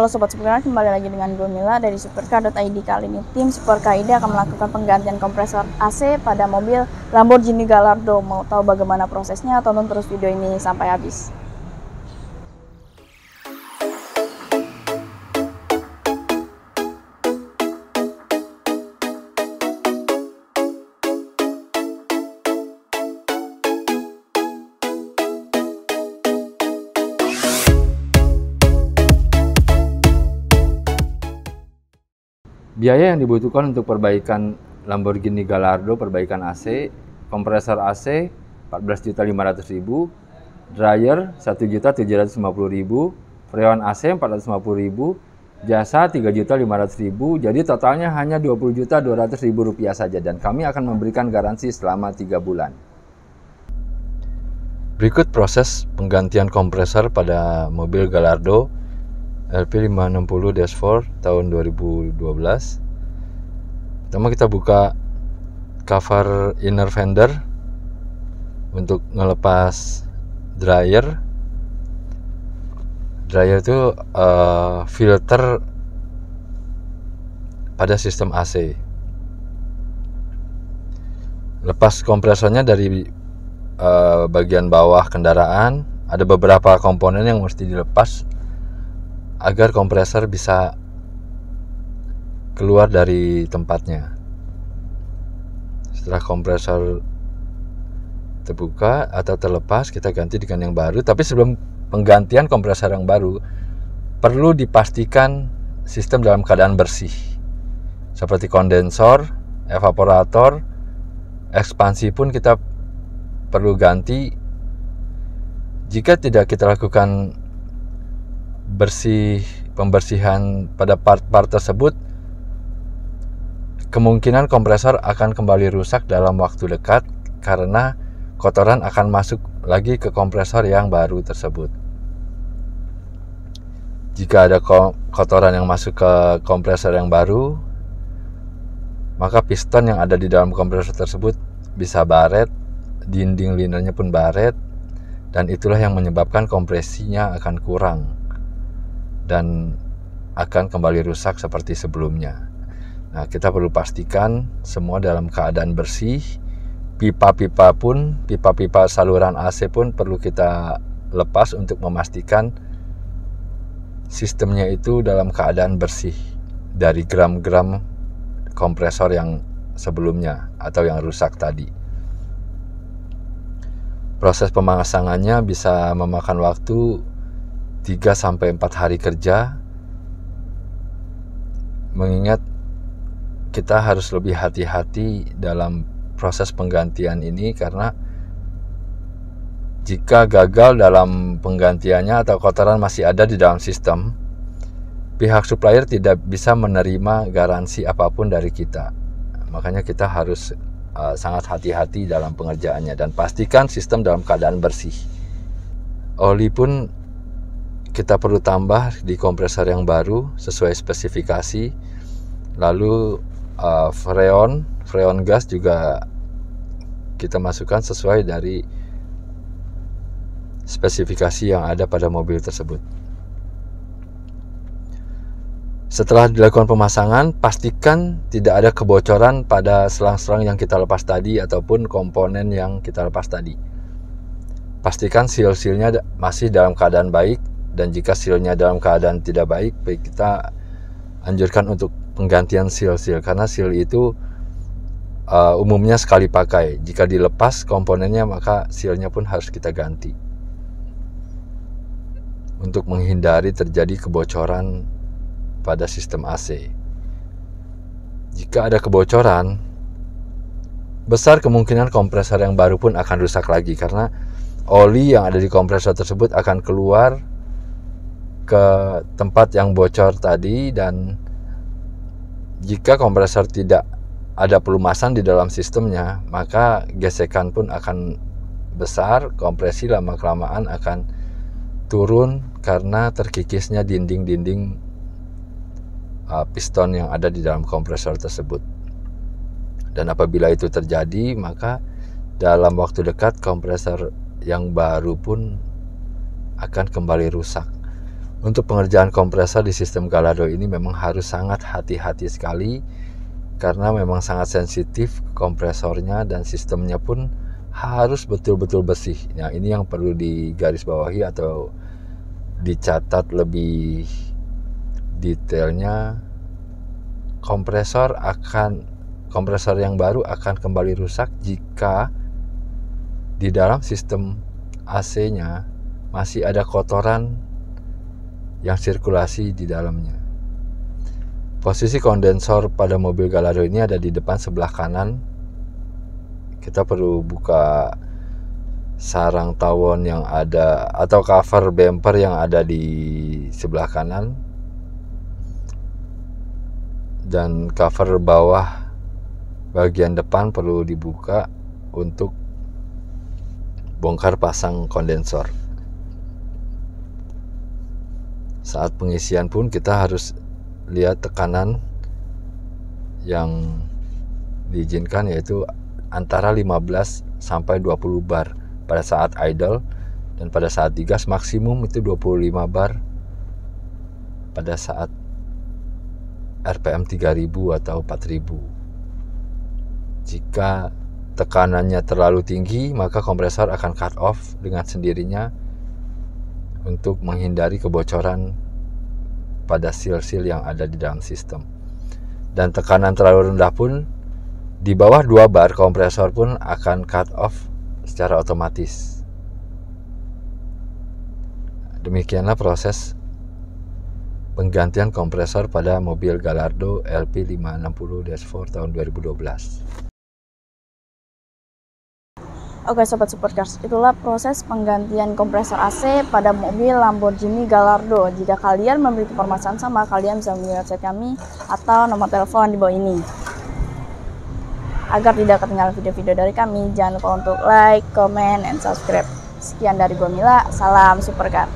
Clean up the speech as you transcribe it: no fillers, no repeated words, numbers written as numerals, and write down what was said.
Halo Sobat Supercar, kembali lagi dengan gue Mila dari Supercar.id. Kali ini tim Supercar.id akan melakukan penggantian kompresor AC pada mobil Lamborghini Gallardo. Mau tahu bagaimana prosesnya? Tonton terus video ini sampai habis. Biaya yang dibutuhkan untuk perbaikan Lamborghini Gallardo, perbaikan AC, kompresor AC 14.500.000, dryer 1.750.000, freon AC 450.000, jasa 3.500.000, jadi totalnya hanya Rp20.200.000 saja, dan kami akan memberikan garansi selama 3 bulan. Berikut proses penggantian kompresor pada mobil Gallardo LP560-4 tahun 2012. Pertama kita buka cover inner fender untuk ngelepas dryer. Dryer itu filter pada sistem AC. Lepas kompresornya dari bagian bawah kendaraan. Ada beberapa komponen yang mesti dilepas agar kompresor bisa keluar dari tempatnya. Setelah kompresor terbuka atau terlepas, kita ganti dengan yang baru. Tapi sebelum penggantian kompresor yang baru, perlu dipastikan sistem dalam keadaan bersih, seperti kondensor, evaporator, ekspansi pun kita perlu ganti. Jika tidak kita lakukan pembersihan pada part-part tersebut, kemungkinan kompresor akan kembali rusak dalam waktu dekat karena kotoran akan masuk lagi ke kompresor yang baru tersebut. Jika ada kotoran yang masuk ke kompresor yang baru, maka piston yang ada di dalam kompresor tersebut bisa baret, dinding linernya pun baret, dan itulah yang menyebabkan kompresinya akan kurang dan akan kembali rusak seperti sebelumnya. Nah, kita perlu pastikan semua dalam keadaan bersih. Pipa-pipa saluran AC pun perlu kita lepas untuk memastikan sistemnya itu dalam keadaan bersih dari gram-gram kompresor yang sebelumnya atau yang rusak tadi. Proses pemasangannya bisa memakan waktu 3-4 hari kerja, mengingat kita harus lebih hati-hati dalam proses penggantian ini, karena jika gagal dalam penggantiannya atau kotoran masih ada di dalam sistem, pihak supplier tidak bisa menerima garansi apapun dari kita. Makanya kita harus sangat hati-hati dalam pengerjaannya dan pastikan sistem dalam keadaan bersih. Oli pun kita perlu tambah di kompresor yang baru sesuai spesifikasi. Lalu freon gas juga kita masukkan sesuai dari spesifikasi yang ada pada mobil tersebut. Setelah dilakukan pemasangan, pastikan tidak ada kebocoran pada selang-selang yang kita lepas tadi ataupun komponen yang kita lepas tadi. Pastikan seal-sealnya masih dalam keadaan baik, dan jika sealnya dalam keadaan tidak baik, kita anjurkan untuk penggantian seal, karena seal itu umumnya sekali pakai. Jika dilepas komponennya, maka sealnya pun harus kita ganti untuk menghindari terjadi kebocoran pada sistem AC. Jika ada kebocoran, besar kemungkinan kompresor yang baru pun akan rusak lagi, karena oli yang ada di kompresor tersebut akan keluar ke tempat yang bocor tadi, dan jika kompresor tidak ada pelumasan di dalam sistemnya, maka gesekan pun akan besar, kompresi lama-kelamaan akan turun karena terkikisnya dinding-dinding piston yang ada di dalam kompresor tersebut. Dan apabila itu terjadi, maka dalam waktu dekat kompresor yang baru pun akan kembali rusak. Untuk pengerjaan kompresor di sistem Gallardo ini memang harus sangat hati-hati sekali, karena memang sangat sensitif kompresornya dan sistemnya pun harus betul-betul bersih. Nah, ini yang perlu digarisbawahi atau dicatat lebih detailnya. Kompresor yang baru akan kembali rusak jika di dalam sistem AC-nya masih ada kotoran yang sirkulasi di dalamnya. Posisi kondensor pada mobil Gallardo ini ada di depan sebelah kanan. Kita perlu buka sarang tawon yang ada atau cover bumper yang ada di sebelah kanan, dan cover bawah bagian depan perlu dibuka untuk bongkar pasang kondensor. Saat pengisian pun kita harus lihat tekanan yang diizinkan, yaitu antara 15 sampai 20 bar pada saat idle, dan pada saat digas maksimum itu 25 bar pada saat RPM 3000 atau 4000. Jika tekanannya terlalu tinggi, maka kompresor akan cut off dengan sendirinya untuk menghindari kebocoran pada seal-seal yang ada di dalam sistem. Dan tekanan terlalu rendah pun, di bawah 2 bar kompresor pun akan cut off secara otomatis. Demikianlah proses penggantian kompresor pada mobil Gallardo LP560-4 tahun 2012. Oke Sobat Supercars, itulah proses penggantian kompresor AC pada mobil Lamborghini Gallardo. Jika kalian memiliki permasalahan sama, kalian bisa menghubungi website kami atau nomor telepon di bawah ini. Agar tidak ketinggalan video-video dari kami, jangan lupa untuk like, comment, and subscribe. Sekian dari gua Mila, salam Supercar.